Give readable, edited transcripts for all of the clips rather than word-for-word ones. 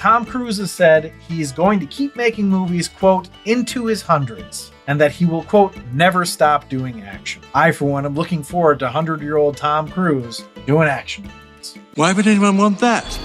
Tom Cruise has said he's going to keep making movies, quote, into his hundreds, and that he will, quote, never stop doing action. I, for one, am looking forward to 100-year-old Tom Cruise doing action movies. Why would anyone want that?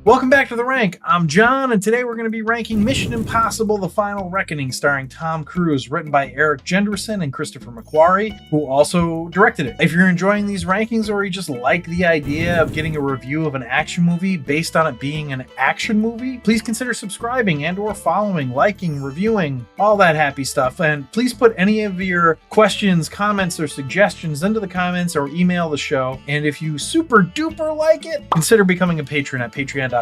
Welcome back to The Rank. I'm John, and today we're going to be ranking Mission Impossible: The Final Reckoning, starring Tom Cruise, written by Eric Jenderson and Christopher McQuarrie, who also directed it. If you're enjoying these rankings, or you just like the idea of getting a review of an action movie based on it being an action movie, please consider subscribing and or following, liking, reviewing, all that happy stuff. And please put any of your questions, comments, or suggestions into the comments or email the show. And if you super duper like it, consider becoming a patron at patreon.com/TheRankPodcasts.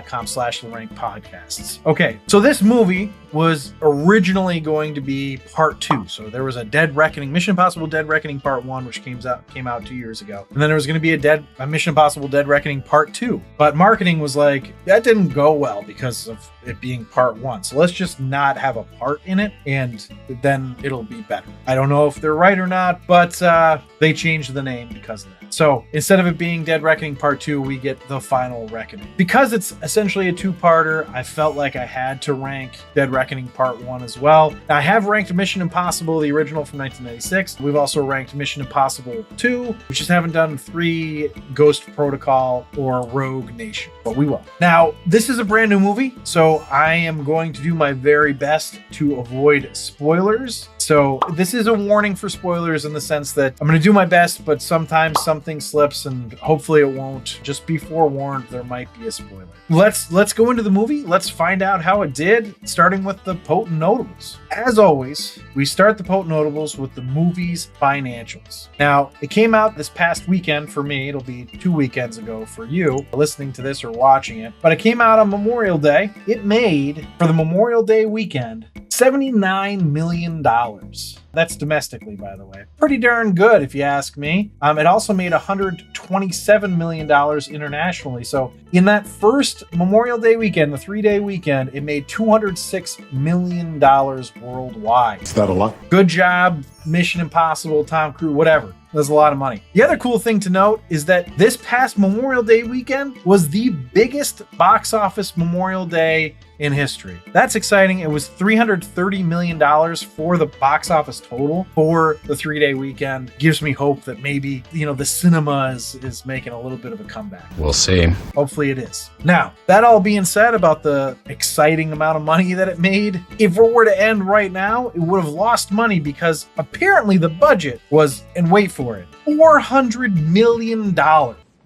Okay, so this movie was originally going to be part 2. So there was a Dead Reckoning, Mission Impossible Dead Reckoning Part 1, which came out 2 years ago. And then there was going to be a Mission Impossible Dead Reckoning Part 2. But marketing was like, that didn't go well because of it being Part 1. So let's just not have a part in it, and then it'll be better. I don't know if they're right or not, but they changed the name because of that. So instead of it being Dead Reckoning Part 2, we get The Final Reckoning. Because it's essentially a two-parter, I felt like I had to rank Dead Reckoning Part 1 as well. I have ranked Mission Impossible, the original from 1996. We've also ranked Mission Impossible 2. We just haven't done 3, Ghost Protocol or Rogue Nation, but we will. Now, this is a brand new movie, so I am going to do my very best to avoid spoilers. So this is a warning for spoilers in the sense that I'm going to do my best, but sometimes something slips, and hopefully it won't. Just be forewarned, there might be a spoiler. Let's go into the movie. Let's find out how it did, starting with the potent notables. As always, we start the potent notables with the movie's financials. Now, it came out this past weekend for me. It'll be 2 weekends ago for you listening to this or watching it, but it came out on Memorial Day. It made, for the Memorial Day weekend, $79 million. That's domestically, by the way. Pretty darn good, if you ask me. It also made $127 million internationally. So in that first Memorial Day weekend, the 3-day weekend, it made $206 million worldwide. Is that a lot? Good job, Mission Impossible, Tom Cruise, whatever. That's a lot of money. The other cool thing to note is that this past Memorial Day weekend was the biggest box office Memorial Day in history. That's exciting. It was $330 million for the box office total for the 3-day weekend. Gives me hope that maybe, the cinema is making a little bit of a comeback. We'll see. Hopefully it is. Now, that all being said about the exciting amount of money that it made, if it were to end right now, it would have lost money because apparently the budget was, and wait for it, $400 million.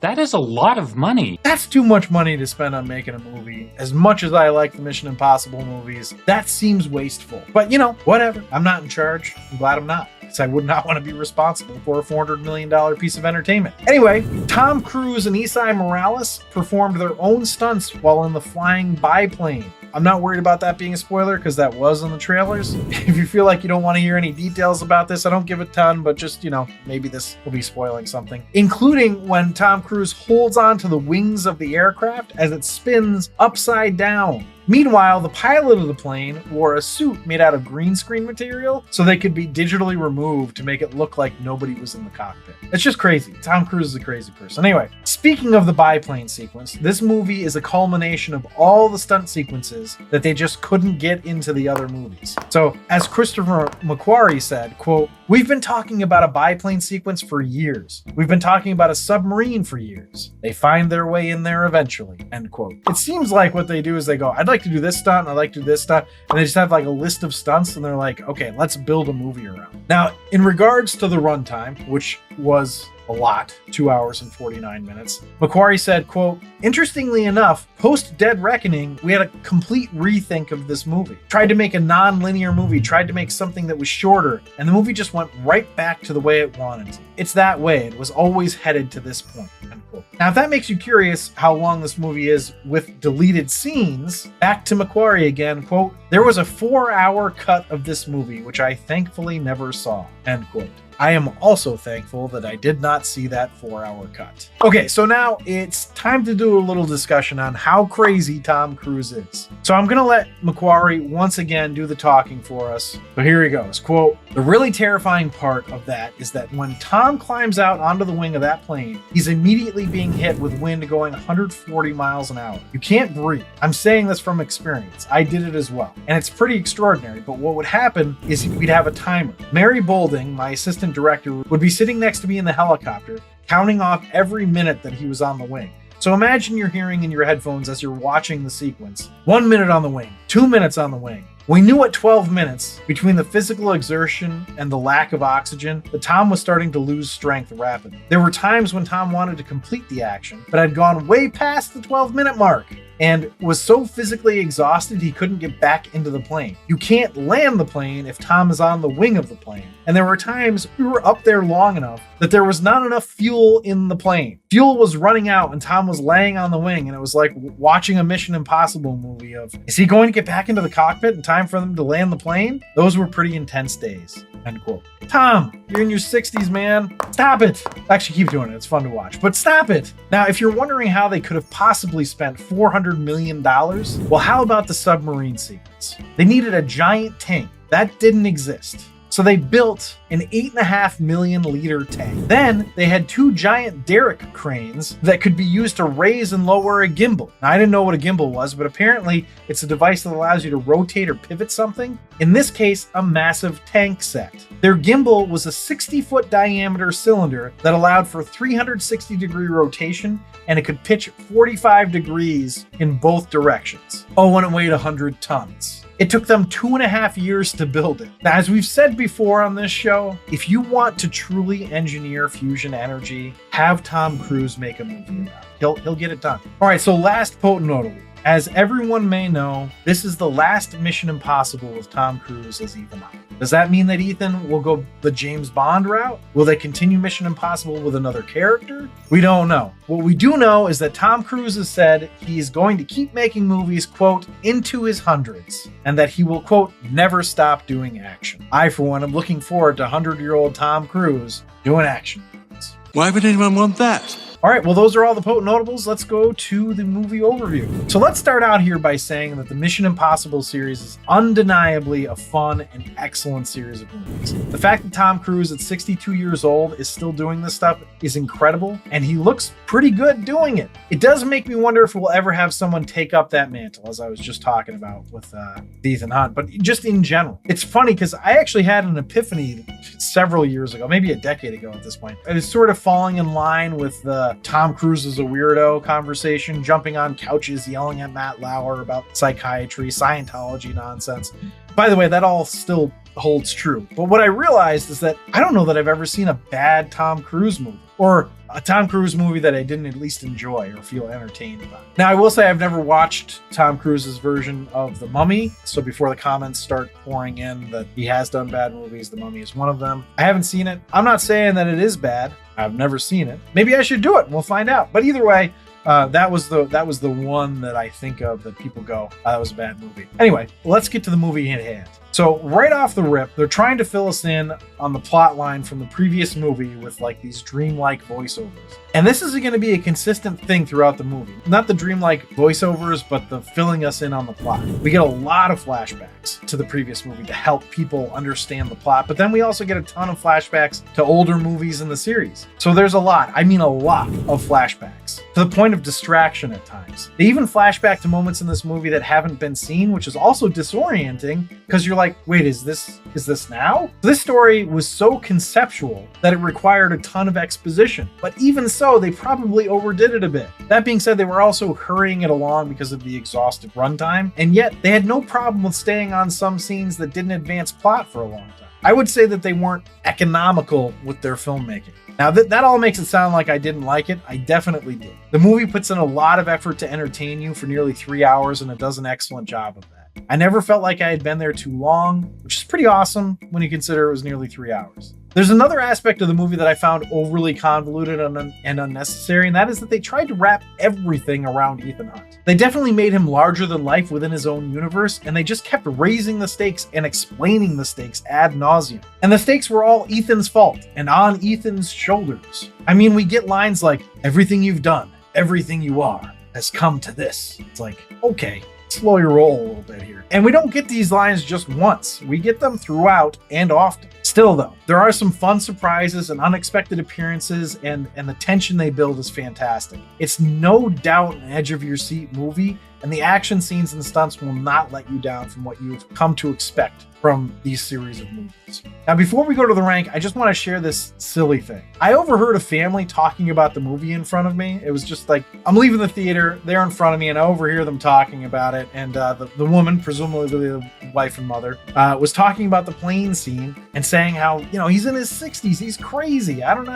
That is a lot of money. That's too much money to spend on making a movie. As much as I like the Mission Impossible movies, that seems wasteful. But whatever. I'm not in charge. I'm glad I'm not, because I would not want to be responsible for a $400 million piece of entertainment. Anyway, Tom Cruise and Esai Morales performed their own stunts while in the flying biplane. I'm not worried about that being a spoiler because that was in the trailers. If you feel like you don't want to hear any details about this, I don't give a ton, but just, maybe this will be spoiling something. Including when Tom Cruise holds on to the wings of the aircraft as it spins upside down. Meanwhile, the pilot of the plane wore a suit made out of green screen material so they could be digitally removed to make it look like nobody was in the cockpit. It's just crazy. Tom Cruise is a crazy person. Anyway, speaking of the biplane sequence, this movie is a culmination of all the stunt sequences that they just couldn't get into the other movies. So, as Christopher McQuarrie said, quote, "We've been talking about a biplane sequence for years. We've been talking about a submarine for years. They find their way in there eventually," end quote. It seems like what they do is they go, I'd like to do this stunt, I'd like to do this stunt, and they just have like a list of stunts, and they're like, okay, let's build a movie around. Now, in regards to the runtime, which was a lot, 2 hours and 49 minutes. McQuarrie said, quote, "Interestingly enough, post Dead Reckoning, we had a complete rethink of this movie. Tried to make a non-linear movie, tried to make something that was shorter, and the movie just went right back to the way it wanted to. It's that way. It was always headed to this point," end quote. quote. Now, if that makes you curious how long this movie is with deleted scenes, back to Macquarie again, quote, there was a 4-hour cut of this movie, which I thankfully never saw, end quote. I am also thankful that I did not see that 4-hour cut. Okay, so now it's time to do a little discussion on how crazy Tom Cruise is. So I'm gonna let Macquarie once again do the talking for us. So here he goes, quote, the really terrifying part of that is that when Tom climbs out onto the wing of that plane, he's immediately being hit with wind going 140 miles an hour. You can't breathe. I'm saying this from experience. I did it as well. And it's pretty extraordinary, but what would happen is we'd have a timer. Mary Boulding, my assistant director, would be sitting next to me in the helicopter, counting off every minute that he was on the wing. So imagine you're hearing in your headphones as you're watching the sequence, 1 minute on the wing, 2 minutes on the wing. We knew at 12 minutes, between the physical exertion and the lack of oxygen, that Tom was starting to lose strength rapidly. There were times when Tom wanted to complete the action, but had gone way past the 12-minute mark and was so physically exhausted he couldn't get back into the plane. You can't land the plane if Tom is on the wing of the plane. And there were times we were up there long enough that there was not enough fuel in the plane. Fuel was running out and Tom was laying on the wing, and it was like watching a Mission Impossible movie of, is he going to get back into the cockpit in time for them to land the plane? Those were pretty intense days, end quote. Tom, you're in your 60s, man. Stop it. Actually, keep doing it. It's fun to watch, but stop it. Now, if you're wondering how they could have possibly spent $400 million, well, how about the submarine sequence? They needed a giant tank. That didn't exist. So they built an 8.5 million liter tank. Then they had 2 giant derrick cranes that could be used to raise and lower a gimbal. Now, I didn't know what a gimbal was, but apparently it's a device that allows you to rotate or pivot something. In this case, a massive tank set. Their gimbal was a 60-foot diameter cylinder that allowed for 360-degree rotation, and it could pitch 45 degrees in both directions. Oh, and it weighed 100 tons. It took them 2.5 years to build it. Now, as we've said before on this show, if you want to truly engineer fusion energy, have Tom Cruise make a movie about it. He'll get it done. All right, so last potent notable. As everyone may know, this is the last Mission Impossible with Tom Cruise as Ethan Hunt. Does that mean that Ethan will go the James Bond route? Will they continue Mission Impossible with another character? We don't know. What we do know is that Tom Cruise has said he's going to keep making movies, quote, into his hundreds, and that he will, quote, never stop doing action. I, for one, am looking forward to 100-year-old Tom Cruise doing action movies. Why would anyone want that? All right, well, those are all the potent notables. Let's go to the movie overview. So let's start out here by saying that the Mission Impossible series is undeniably a fun and excellent series of movies. The fact that Tom Cruise at 62 years old is still doing this stuff is incredible, and he looks pretty good doing it. It does make me wonder if we'll ever have someone take up that mantle, as I was just talking about with Ethan Hunt, but just in general. It's funny because I actually had an epiphany several years ago, maybe a decade ago at this point. It was sort of falling in line with the Tom Cruise is a weirdo conversation, jumping on couches, yelling at Matt Lauer about psychiatry, Scientology nonsense. By the way, that all still holds true. But what I realized is that I don't know that I've ever seen a bad Tom Cruise movie, or a Tom Cruise movie that I didn't at least enjoy or feel entertained by. Now, I will say I've never watched Tom Cruise's version of The Mummy, so before the comments start pouring in that he has done bad movies, The Mummy is one of them. I haven't seen it. I'm not saying that it is bad. I've never seen it. Maybe I should do it and we'll find out. But either way, that was the one that I think of that people go, that was a bad movie. Anyway, let's get to the movie at hand. So right off the rip, they're trying to fill us in on the plot line from the previous movie with like these dreamlike voiceovers. And this is going to be a consistent thing throughout the movie. Not the dreamlike voiceovers, but the filling us in on the plot. We get a lot of flashbacks to the previous movie to help people understand the plot, but then we also get a ton of flashbacks to older movies in the series. So there's a lot of flashbacks, to the point of distraction at times. They even flashback to moments in this movie that haven't been seen, which is also disorienting because you're like, wait, is this now? This story was so conceptual that it required a ton of exposition, but even so, they probably overdid it a bit. That being said, they were also hurrying it along because of the exhaustive runtime, and yet they had no problem with staying on some scenes that didn't advance plot for a long time. I would say that they weren't economical with their filmmaking. Now, that all makes it sound like I didn't like it. I definitely did. The movie puts in a lot of effort to entertain you for nearly 3 hours, and it does an excellent job of that. I never felt like I had been there too long, which is pretty awesome when you consider it was nearly 3 hours. There's another aspect of the movie that I found overly convoluted and unnecessary, and that is that they tried to wrap everything around Ethan Hunt. They definitely made him larger than life within his own universe, and they just kept raising the stakes and explaining the stakes ad nauseum. And the stakes were all Ethan's fault and on Ethan's shoulders. I mean, we get lines like, "Everything you've done, everything you are, has come to this." It's like, okay, slow your roll a little bit here. And we don't get these lines just once. We get them throughout and often. Still though, there are some fun surprises and unexpected appearances, and the tension they build is fantastic. It's no doubt an edge of your seat movie, and the action scenes and stunts will not let you down from what you've come to expect from these series of movies. Now, before we go to the rank, I just want to share this silly thing. I overheard a family talking about the movie in front of me. It was just like, I'm leaving the theater, they're in front of me, and I overhear them talking about it. And the woman, presumably the wife and mother, was talking about the plane scene and saying how, he's in his 60s, he's crazy. I don't know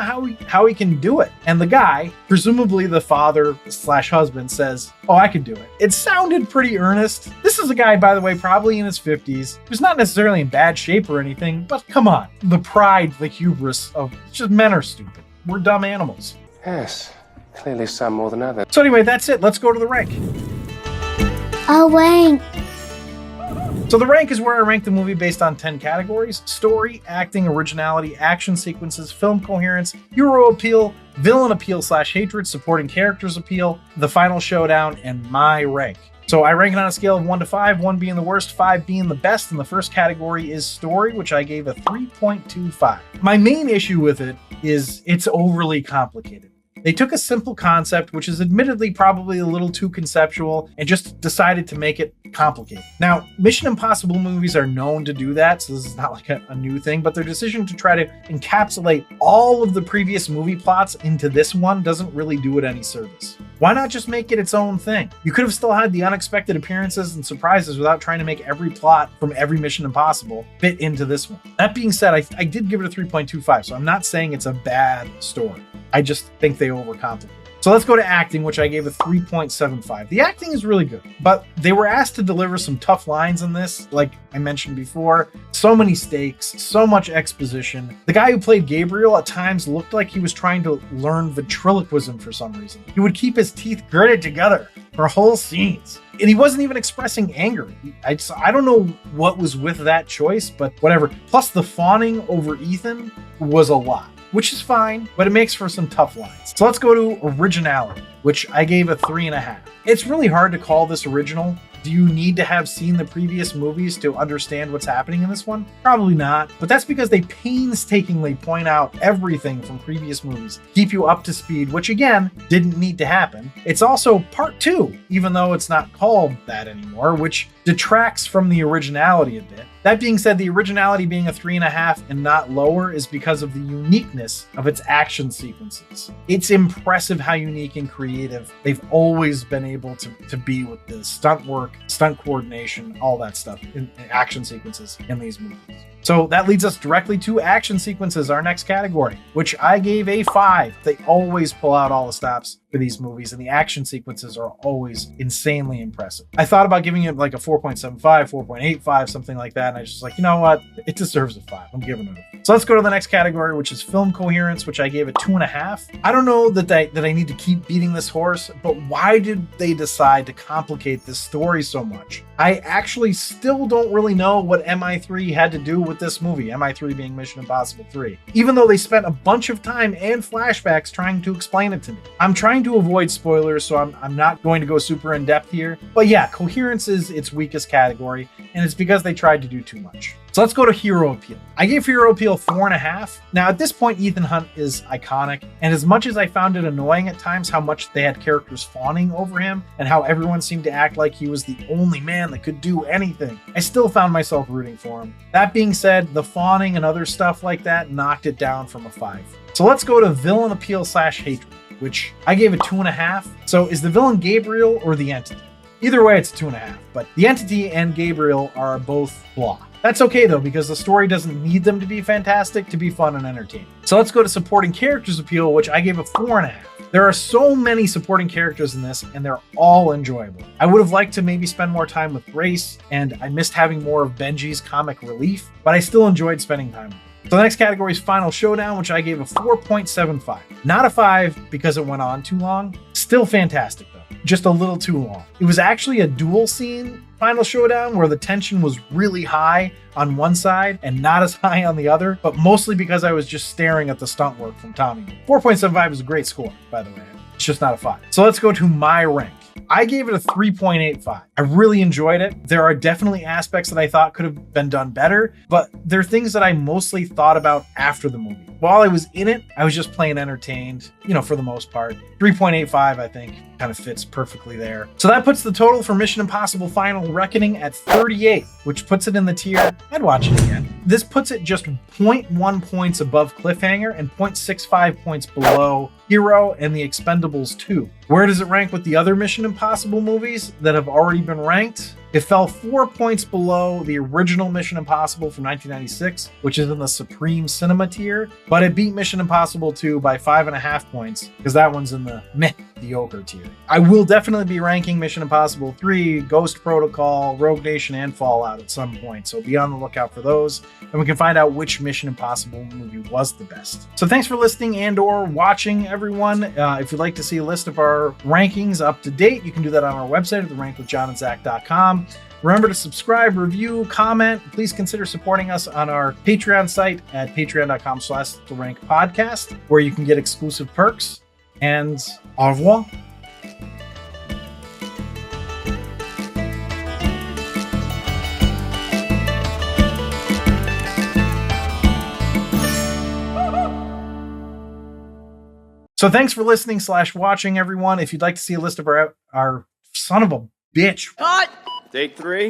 how he can do it. And the guy, presumably the father/husband, says, "Oh, I could do it." It sounded pretty earnest. This is a guy, by the way, probably in his 50s, who's not necessarily in bad shape or anything, but come on. The pride, the hubris of just men are stupid. We're dumb animals. Yes, clearly some more than others. So anyway, that's it. Let's go to the rank. A rank. So the rank is where I rank the movie based on 10 categories: story, acting, originality, action sequences, film coherence, hero appeal, villain appeal/hatred, supporting characters appeal, the final showdown, and my rank. So I rank it on a scale of 1 to 5, 1 being the worst, 5 being the best, and the first category is story, which I gave a 3.25. My main issue with it is it's overly complicated. They took a simple concept, which is admittedly probably a little too conceptual, and just decided to make it complicated. Now, Mission Impossible movies are known to do that, so this is not like a new thing, but their decision to try to encapsulate all of the previous movie plots into this one doesn't really do it any service. Why not just make it its own thing? You could have still had the unexpected appearances and surprises without trying to make every plot from every Mission Impossible fit into this one. That being said, I did give it a 3.25, so I'm not saying it's a bad story. I just think they overcomplicate. So let's go to acting, which I gave a 3.75. The acting is really good, but they were asked to deliver some tough lines in this, like I mentioned before. So many stakes, so much exposition. The guy who played Gabriel at times looked like he was trying to learn ventriloquism for some reason. He would keep his teeth gritted together for whole scenes. And he wasn't even expressing anger. I don't know what was with that choice, but whatever. Plus the fawning over Ethan was a lot, which is fine, but it makes for some tough lines. So let's go to originality, which I gave a 3.5. It's really hard to call this original. Do you need to have seen the previous movies to understand what's happening in this one? Probably not, but that's because they painstakingly point out everything from previous movies, keep you up to speed, which again, didn't need to happen. It's also part 2, even though it's not called that anymore, which detracts from the originality a bit. That being said, the originality being a 3.5 and not lower is because of the uniqueness of its action sequences. It's impressive how unique and creative they've always been able to be with the stunt work, stunt coordination, all that stuff in action sequences in these movies. So that leads us directly to action sequences, our next category, which I gave a 5. They always pull out all the stops for these movies, and the action sequences are always insanely impressive. I thought about giving it like a 4.75, 4.85, something like that, and I was just like, you know what? It deserves a 5. I'm giving it a 5. So let's go to the next category, which is film coherence, which I gave a 2.5. I don't know that I need to keep beating this horse, but why did they decide to complicate this story so much? I actually still don't really know what MI3 had to do with this movie, MI3 being Mission Impossible 3, even though they spent a bunch of time and flashbacks trying to explain it to me. I'm trying to avoid spoilers, so I'm not going to go super in depth here, but yeah, coherence is its weakest category, and it's because they tried to do too much. So let's go to hero appeal. I gave hero appeal 4.5. Now at this point, Ethan Hunt is iconic, and as much as I found it annoying at times how much they had characters fawning over him and how everyone seemed to act like he was the only man that could do anything, I still found myself rooting for him. That being said, the fawning and other stuff like that knocked it down from a 5. So let's go to villain appeal/hatred, which I gave a 2.5. So is the villain Gabriel or the entity? Either way, it's 2.5, but the entity and Gabriel are both blah. That's okay though, because the story doesn't need them to be fantastic to be fun and entertaining. So let's go to supporting characters appeal, which I gave a 4.5. There are so many supporting characters in this, and they're all enjoyable. I would have liked to maybe spend more time with Grace, and I missed having more of Benji's comic relief, but I still enjoyed spending time with him. So the next category is Final Showdown, which I gave a 4.75. Not a 5 because it went on too long. Still fantastic though, just a little too long. It was actually a dual scene Final Showdown where the tension was really high on one side and not as high on the other, but mostly because I was just staring at the stunt work from Tommy. 4.75 is a great score, by the way. It's just not a 5. So let's go to my rank. I gave it a 3.85. I really enjoyed it. There are definitely aspects that I thought could have been done better, but they're things that I mostly thought about after the movie. While I was in it, I was just plain entertained, for the most part. 3.85, I think, kind of fits perfectly there. So that puts the total for Mission Impossible Final Reckoning at 38, which puts it in the tier, I'd watch it again. This puts it just 0.1 points above Cliffhanger and 0.65 points below Hero and The Expendables 2. Where does it rank with the other Mission Impossible movies that have already been ranked? It fell 4 points below the original Mission Impossible from 1996, which is in the Supreme Cinema tier, but it beat Mission Impossible 2 by 5.5 points because that one's in the mediocre tier. I will definitely be ranking Mission Impossible 3, Ghost Protocol, Rogue Nation, and Fallout at some point, so be on the lookout for those, and we can find out which Mission Impossible movie was the best. So thanks for listening and or watching, everyone. If you'd like to see a list of our rankings up to date, you can do that on our website at therankwithjohnandzach.com. Remember to subscribe, review, comment. Please consider supporting us on our Patreon site at patreon.com/therankpodcast, where you can get exclusive perks. And au revoir. So thanks for listening / watching, everyone. If you'd like to see a list of our son of a bitch. Take 3.